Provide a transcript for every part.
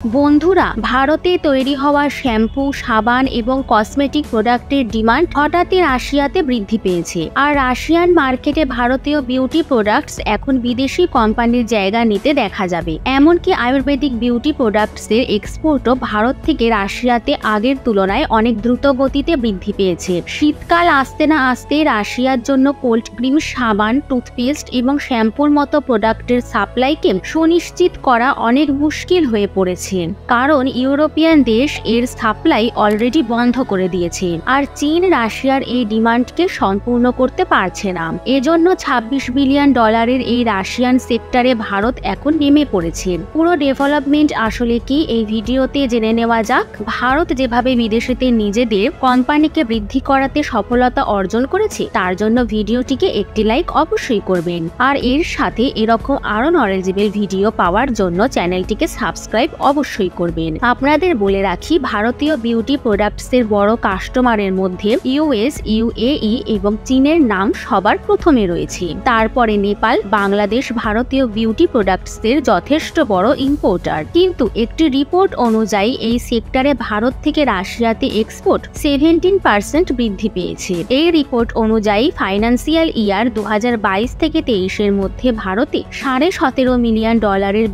বন্ধুরা, ভারতে তৈরি হওয়া শ্যাম্পু, সাবান এবং কসমেটিক প্রোডাক্টের ডিমান্ড হঠাৎই রাশিয়াতে বৃদ্ধি পেয়েছে। আর রাশিয়ান মার্কেটে ভারতীয় বিউটি প্রোডাক্টস এখন বিদেশি কোম্পানির জায়গা নিতে দেখা যাবে। এমনকি আয়ুর্বেদিক বিউটি প্রোডাক্টসের এক্সপোর্টও ভারত থেকে রাশিয়াতে আগের তুলনায় অনেক দ্রুত গতিতে বৃদ্ধি পেয়েছে। শীতকাল আসতে না আসতেই রাশিয়ার জন্য কোল্ড ক্রিম, সাবান, টুথপেস্ট এবং শ্যাম্পুর মতো প্রোডাক্টের সাপ্লাইকে সুনিশ্চিত করা অনেক মুশকিল হয়ে পড়েছে, কারণ ইউরোপিয়ান দেশ এর সাপ্লাই অলরেডি বন্ধ করে দিয়েছে। আর চীন রাশিয়ার এই ডিমান্ডকে সম্পূর্ণ করতে পারছে না। এজন্য $26 বিলিয়ন এই রাশিয়ান সেক্টরে ভারত এখন নেমে পড়েছে। পুরো ডেভেলপমেন্ট আসলে কি এই ভিডিওতে জেনে নেওয়া যাক। ভারত যেভাবে বিদেশেতে নিজেদের কোম্পানিকে বৃদ্ধি করাতে সফলতা অর্জন করেছে, তার জন্য ভিডিওটিকে একটি লাইক অবশ্যই করবেন। আর এর সাথে এরকম আরো নলেজেবল ভিডিও পাওয়ার জন্য চ্যানেলটিকে সাবস্ক্রাইব অবশ্যই করবেন। আপনাদের বলে রাখি, ভারতীয় বিউটি প্রোডাক্টসের বড় কাস্টমারের মধ্যে ইউএস, ইউএই এবং চীনের নাম সবার প্রথমে রয়েছে। তারপরে নেপাল, বাংলাদেশ ভারতীয় বিউটি প্রোডাক্টসের যথেষ্ট বড় ইম্পোর্টার। কিন্তু একটি রিপোর্ট অনুযায়ী এই সেক্টরে ভারত থেকে রাশিয়াতে এক্সপোর্ট 17% বৃদ্ধি পেয়েছে। এই রিপোর্ট অনুযায়ী ফাইন্যান্সিয়াল ইয়ার 2022 থেকে 23-এর মধ্যে ভারতে $17.5 মিলিয়ন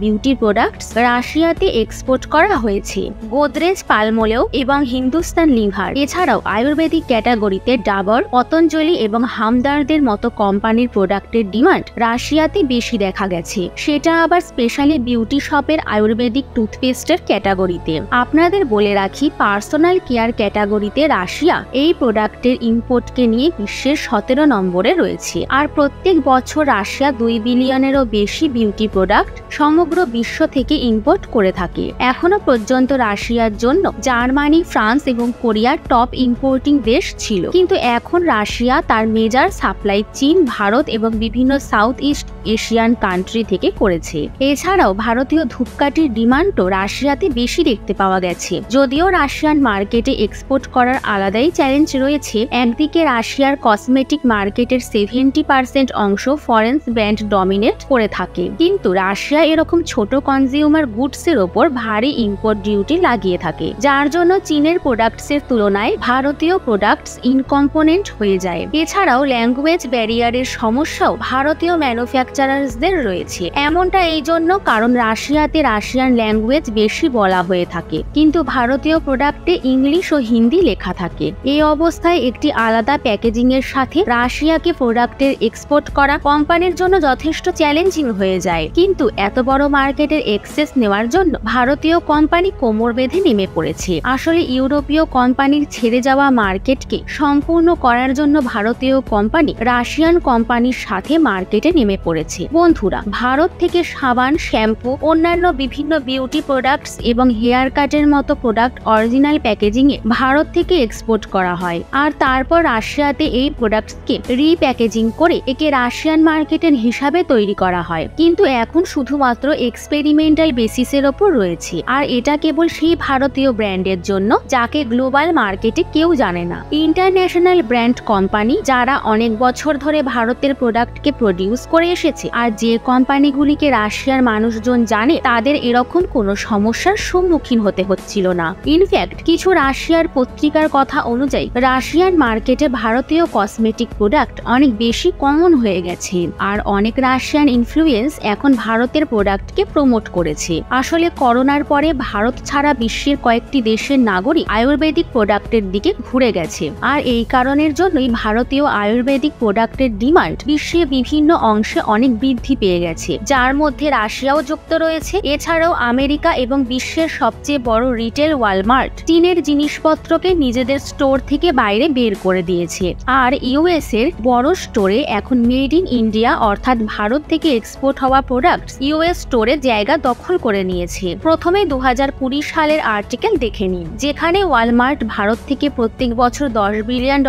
বিউটি প্রোডাক্টস রাশিয়াতে এক্সপোর্ট করা হয়েছে। গোদরেজ, পালমোলিভ এবং হিন্দুস্তান লিভার এছাড়াও আয়ুর্বেদিক ক্যাটাগরিতে ডাবর, পতঞ্জলি এবং হামদার্দের মতো কোম্পানির প্রোডাক্টের ডিমান্ড রাশিয়াতে বেশি দেখা গেছে। সেটা আবার স্পেশালি বিউটি শপের আয়ুর্বেদিক টুথপেস্টের ক্যাটাগরিতে। আপনাদের বলে রাখি, পার্সোনাল কেয়ার ক্যাটাগরিতে রাশিয়া এই প্রোডাক্টের ইম্পোর্টকে নিয়ে বিশ্বের 17 নম্বরে রয়েছে। আর প্রত্যেক বছর রাশিয়া 2 বিলিয়নেরও বেশি বিউটি প্রোডাক্ট সমগ্র বিশ্ব থেকে ইম্পোর্ট করে থাকে। এখনো পর্যন্ত রাশিয়ার জন্য জার্মানি, ফ্রান্স এবং কোরিয়ার টপ ইম্পোর্টিং দেশ ছিল, কিন্তু এখন রাশিয়া তার মেজর সাপ্লাই চীন, ভারত এবং বিভিন্ন সাউথ ইস্ট এশিয়ান কান্ট্রি থেকে করেছে। এছাড়াও ভারতীয় ধূপকাঠির ডিমান্ডও রাশিয়াতে বেশি দেখতে পাওয়া গেছে। যদিও রাশিয়ান মার্কেটে এক্সপোর্ট করার আলাদাই চ্যালেঞ্জ রয়েছে। একদিকে রাশিয়ার কসমেটিক মার্কেটের 70% অংশ ফরেন ব্র্যান্ড ডমিনেট করে থাকে, কিন্তু রাশিয়া এরকম ছোট কনজিউমার গুডসের ওপর ভারী ইম্পোর্ট ডিউটি লাগিয়ে থাকে, যার জন্য চীনের প্রোডাক্টসের তুলনায় ভারতীয় প্রোডাক্টস ইনকম্পোনেন্ট হয়ে যায়। এছাড়াও ল্যাঙ্গুয়েজ ব্যারিয়ারের সমস্যাও ভারতীয় ম্যানুফ্যাকচারার্সদের রয়েছে। এমনটা এই জন্য কারণ রাশিয়াতে রাশিয়ান ল্যাঙ্গুয়েজ বেশি বলা হয়ে থাকে, কিন্তু ভারতীয় প্রোডাক্টে ইংলিশ ও হিন্দি লেখা থাকে। এই অবস্থায় একটি আলাদা প্যাকেজিং এর সাথে রাশিয়াকে প্রোডাক্টের এক্সপোর্ট করা কোম্পানির জন্য যথেষ্ট চ্যালেঞ্জিং হয়ে যায়। কিন্তু এত বড় মার্কেটের অ্যাক্সেস নেওয়ার জন্য ভারতীয় কোম্পানি কোমর বেঁধে নেমে পড়েছে। আসলে ইউরোপীয় কোম্পানির ছেড়ে যাওয়া মার্কেটকে সম্পূর্ণ করার জন্য ভারতীয় কোম্পানি রাশিয়ান কোম্পানির সাথে মার্কেটে নেমে পড়েছে। বন্ধুরা, ভারত থেকে সাবান, শ্যাম্পু, অন্যান্য বিভিন্ন বিউটি প্রোডাক্টস এবং হেয়ার কাটের মতো প্রোডাক্ট অরিজিনাল প্যাকেজিং এ ভারত থেকে এক্সপোর্ট করা হয়। আর তারপর রাশিয়াতে এই প্রোডাক্টসকে রিপ্যাকেজিং করে একে রাশিয়ান মার্কেটের হিসাবে তৈরি করা হয়। কিন্তু এখন শুধুমাত্র এক্সপেরিমেন্টাল বেসিসের ওপর রয়েছে। আর এটা কেবল সেই ভারতীয় ব্র্যান্ডের জন্য যাকে গ্লোবাল মার্কেটে কেউ জানে না। ইন্টারন্যাশনাল ব্র্যান্ড কোম্পানি যারা অনেক বছর ধরে ভারতের প্রোডাক্টকে প্রডিউস করে এসেছে, আর যে কোম্পানিগুলিকে রাশিয়ার মানুষজন জানে, তাদের এরকম কোনো সমস্যার সম্মুখীন হতে হচ্ছিল না। ইনফ্যাক্ট কিছু রাশিয়ার পত্রিকার কথা অনুযায়ী রাশিয়ান মার্কেটে ভারতীয় কসমেটিক প্রোডাক্ট অনেক বেশি কমন হয়ে গেছে। আর অনেক রাশিয়ান ইনফ্লুয়েন্স এখন ভারতের প্রোডাক্টকে প্রমোট করেছে। আসলে করোনার পরে ভারত ছাড়া বিশ্বের কয়েকটি দেশের নাগরিক আয়ুর্বেদিক প্রোডাক্টের দিকে ঘুরে গেছে। আর এই কারণের জন্যই ভারতীয় আয়ুর্বেদিক প্রোডাক্টের ডিমান্ড বিশ্বের বিভিন্ন অংশে অনেক বৃদ্ধি পেয়ে গেছে, যার মধ্যে রাশিয়াও যুক্ত রয়েছে। এছাড়াও আমেরিকা এবং বিশ্বের সবচেয়ে বড় রিটেল ওয়ালমার্ট চীনের জিনিসপত্রকে নিজেদের স্টোর থেকে বাইরে বের করে দিয়েছে। আর ইউএস এর বড় স্টোরে এখন মেড ইন ইন্ডিয়া অর্থাৎ ভারত থেকে এক্সপোর্ট হওয়া প্রোডাক্ট ইউএস স্টোরে জায়গা দখল করে নিয়েছে। প্রথমে 2020 সালের আর্টিকেল দেখে নিন, যেখানে ওয়ালমার্ট ভারত থেকে প্রত্যেক বছর $10 বিলিয়ন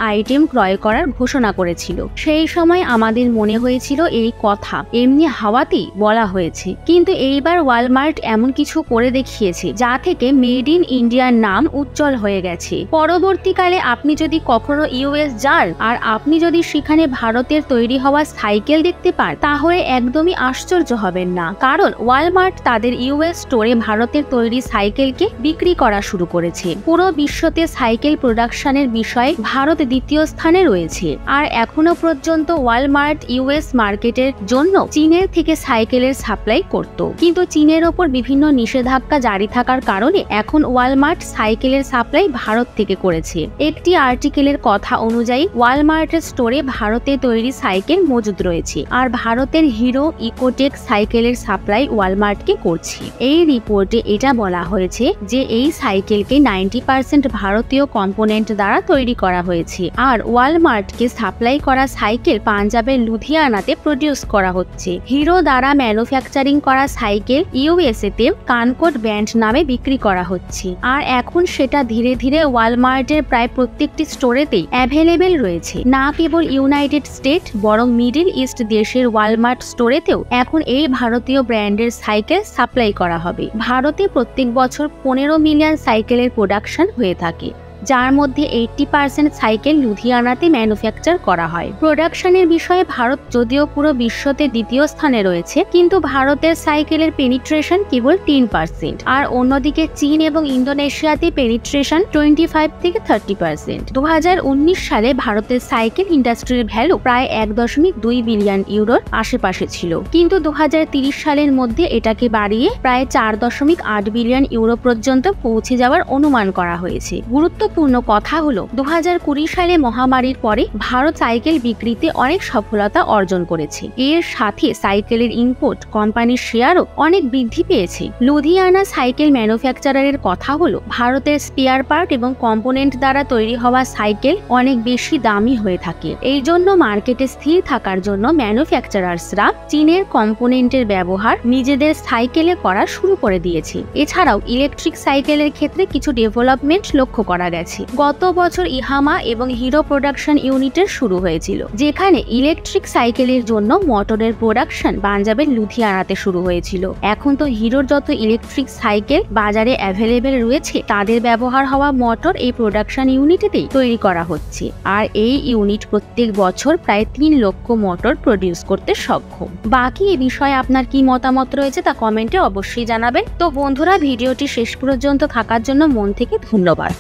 আইটেম ক্রয় করার ঘোষণা করেছিল। সেই সময় আমাদের মনে হয়েছিল এই কথা এমনি হাওয়াতেই বলা হয়েছে, কিন্তু এইবার ওয়ালমার্ট এমন কিছু করে দেখিয়েছে যা থেকে মেড ইন ইন্ডিয়ার নাম উজ্জ্বল হয়ে গেছে। পরবর্তীকালে আপনি যদি কখনো ইউএস যান আর আপনি যদি সেখানে ভারতের তৈরি হওয়া সাইকেল দেখতে পান, তাহলে একদমই আশ্চর্য হবেন না, কারণ ওয়ালমার্ট তাদের ইউএস স্টোরে ভারতের তৈরি সাইকেলকে বিক্রি করা শুরু করেছে। পুরো বিশ্বতে সাইকেল প্রোডাকশনের বিষয়ে ভারত দ্বিতীয় স্থানে রয়েছে। আর এখনো পর্যন্ত ওয়ালমার্ট ইউএস মার্কেটের জন্য চীনের থেকে সাইকেলের সাপ্লাই করত, কিন্তু চীনের ওপর বিভিন্ন নিষেধাজ্ঞা জারি থাকার কারণে এখন ওয়ালমার্ট সাইকেলের সাপ্লাই ভারত থেকে করেছে। একটি আর্টিকেলের কথা অনুযায়ী ওয়ালমার্টের স্টোরে ভারতে তৈরি সাইকেল মজুদ রয়েছে, আর ভারতের হিরো ইকোটেক সাইকেলের সাপ্লাই ওয়ালমার্টকে করছে। এই রিপোর্টে এটা বলা হয়েছে যে এই সাইকেলকে 90% ভারতীয় কম্পোনেন্ট দ্বারা তৈরি করা হয়েছে, আর ওয়ালমার্টকে সাপ্লাই করা সাইকেল পাঞ্জাবের লুধিয়ানাতে প্রডিউস করা হচ্ছে। হিরো দ্বারা ম্যানুফ্যাকচারিং করা সাইকেল ইউএসএ তে কানকোড ব্র্যান্ড নামে বিক্রি করা হচ্ছে, আর এখন সেটা ধীরে ধীরে ওয়ালমার্টের প্রায় প্রত্যেকটি স্টোরেতেই অ্যাভেলেবেল রয়েছে। না কেবল ইউনাইটেড স্টেট, বরং মিডল ইস্ট দেশের ওয়ালমার্ট স্টোরেতেও এখন এই ভারতীয় ব্র্যান্ডের সাইকেল সাপ্লাই করা হবে। ভারতে প্রত্যেক বছর 15 মিলিয়ন সাইকেলের প্রোডাকশন হয়ে থাকে, যার মধ্যে 80% সাইকেল লুধিয়ানাতে ম্যানুফ্যাকচার করা হয়। প্রোডাকশনের বিষয়ে ভারত যদিও পুরো বিশ্বতে দ্বিতীয় স্থানে রয়েছে, কিন্তু ভারতের সাইকেলের পেনিট্রেশন কেবল 10%, আর অন্যদিকে চীন এবং ইন্দোনেশিয়াতে পেনিট্রেশন 25 থেকে 30%। 2019 সালে ভারতের সাইকেল ইন্ডাস্ট্রির ভ্যালু প্রায় 1.2 বিলিয়ন ইউরোর আশেপাশে ছিল, কিন্তু 2030 সালের মধ্যে এটাকে বাড়িয়ে প্রায় 4.8 বিলিয়ন ইউরো পর্যন্ত পৌঁছে যাওয়ার অনুমান করা হয়েছে। গুরুত্বপূর্ণ কথা হলো 2020 সালে মহামারীর পরে ভারত সাইকেল বিক্রিতে অনেক সফলতা অর্জন করেছে। এর সাথে সাইকেলের ইম্পোর্ট কোম্পানির শেয়ারও অনেক বৃদ্ধি পেয়েছে। লুধিয়ানা সাইকেল ম্যানুফ্যাকচারারের কথা হলো ভারতের স্পেয়ার পার্ট এবং কম্পোনেন্ট দ্বারা তৈরি হওয়া সাইকেল অনেক বেশি দামি হয়ে থাকে। এই জন্য মার্কেটে স্থির থাকার জন্য ম্যানুফ্যাকচারার্সরা চীনের কম্পোনেন্টের ব্যবহার নিজেদের সাইকেলে করা শুরু করে দিয়েছে। এছাড়াও ইলেকট্রিক সাইকেলের ক্ষেত্রে কিছু ডেভেলপমেন্ট লক্ষ্য করা গেছে। গত বছর ইহামা এবং হিরো প্রোডাকশন ইউনিটের শুরু হয়েছিল, যেখানে ইলেকট্রিক সাইকেলের জন্য মোটরের প্রোডাকশন পাঞ্জাবের লুধিয়ানাতে শুরু হয়েছিল। এখন তো হিরোর যত ইলেকট্রিক সাইকেল বাজারে অ্যাভেলেবেল রয়েছে, তাদের ব্যবহার হওয়া মোটর এই প্রোডাকশন ইউনিটেতেই তৈরি করা হচ্ছে, আর এই ইউনিট প্রত্যেক বছর প্রায় 3 লক্ষ মোটর প্রডিউস করতে সক্ষম। বাকি এ বিষয়ে আপনার কি মতামত রয়েছে তা কমেন্টে অবশ্যই জানাবেন। তো বন্ধুরা, ভিডিওটি শেষ পর্যন্ত থাকার জন্য মন থেকে ধন্যবাদ।